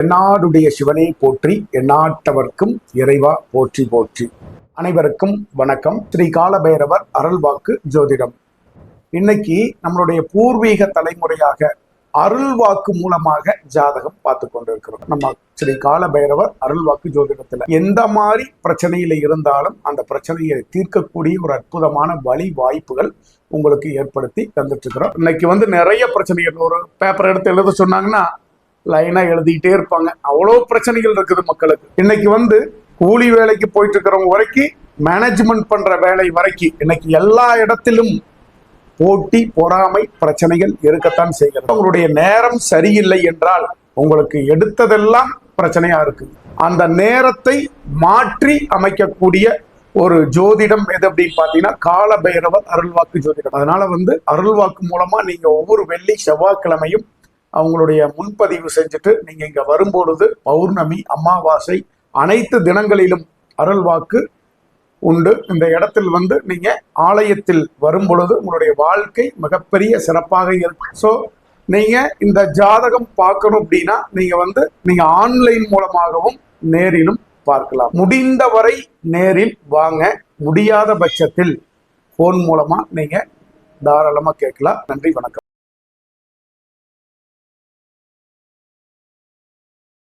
எந்நாடுடைய சிவனை போற்றி எந்நாட்டவர்க்கும் இறைவா போற்றி போற்றி. அனைவருக்கும் வணக்கம். ஸ்ரீ காலபைரவர் அருள்வாக்கு ஜோதிடம். இன்னைக்கு நம்மளுடைய பூர்வீக தலைமுறையாக அருள்வாக்கு மூலமாக ஜாதகம் பார்த்து கொண்டிருக்கிறோம். நம்ம ஸ்ரீ காலபைரவர் அருள்வாக்கு ஜோதிடத்துல எந்த மாதிரி பிரச்சனையில இருந்தாலும் அந்த பிரச்சனையை தீர்க்கக்கூடிய ஒரு அற்புதமான வழி வாய்ப்புகள் உங்களுக்கு ஏற்படுத்தி தந்துட்டு இருக்கிறோம். இன்னைக்கு நிறைய பிரச்சனைகள், ஒரு பேப்பர் எடுத்து எழுத சொன்னாங்கன்னா லைனா எழுதிக்கிட்டே இருப்பாங்க. அவ்வளோ பிரச்சனைகள் இருக்குது மக்களுக்கு. இன்னைக்கு கூலி வேலைக்கு போயிட்டு இருக்கிறவங்க வரைக்கும், மேனேஜ்மெண்ட் பண்ற வேலை வரைக்கும் இன்னைக்கு எல்லா இடத்திலும் போட்டி பொறாமை பிரச்சனைகள் இருக்கத்தான் செய்கிறது. உங்களுடைய நேரம் சரியில்லை என்றால் உங்களுக்கு எடுத்ததெல்லாம் பிரச்சனையா இருக்கு. அந்த நேரத்தை மாற்றி அமைக்கக்கூடிய ஒரு ஜோதிடம் எது அப்படின்னு பாத்தீங்கன்னா காலபைரவர் அருள்வாக்கு ஜோதிடம். அதனால அருள்வாக்கு மூலமா நீங்க ஒவ்வொரு வெள்ளி செவ்வாய்க்கிழமையும் அவங்களுடைய முன்பதிவு செஞ்சுட்டு நீங்க இங்க வரும்பொழுது பௌர்ணமி, அமாவாசை அனைத்து தினங்களிலும் அருள்வாக்கு உண்டு. இந்த இடத்தில் நீங்க ஆலயத்தில் வரும் பொழுது உங்களுடைய வாழ்க்கை மிகப்பெரிய சிறப்பாக இருக்கும். ஸோ நீங்க இந்த ஜாதகம் பார்க்கணும் அப்படின்னா நீங்க ஆன்லைன் மூலமாகவும் நேரிலும் பார்க்கலாம். முடிந்தவரை நேரில் வாங்க, முடியாத பட்சத்தில் போன் மூலமா நீங்க தாராளமா கேட்கலாம். நன்றி, வணக்கம்.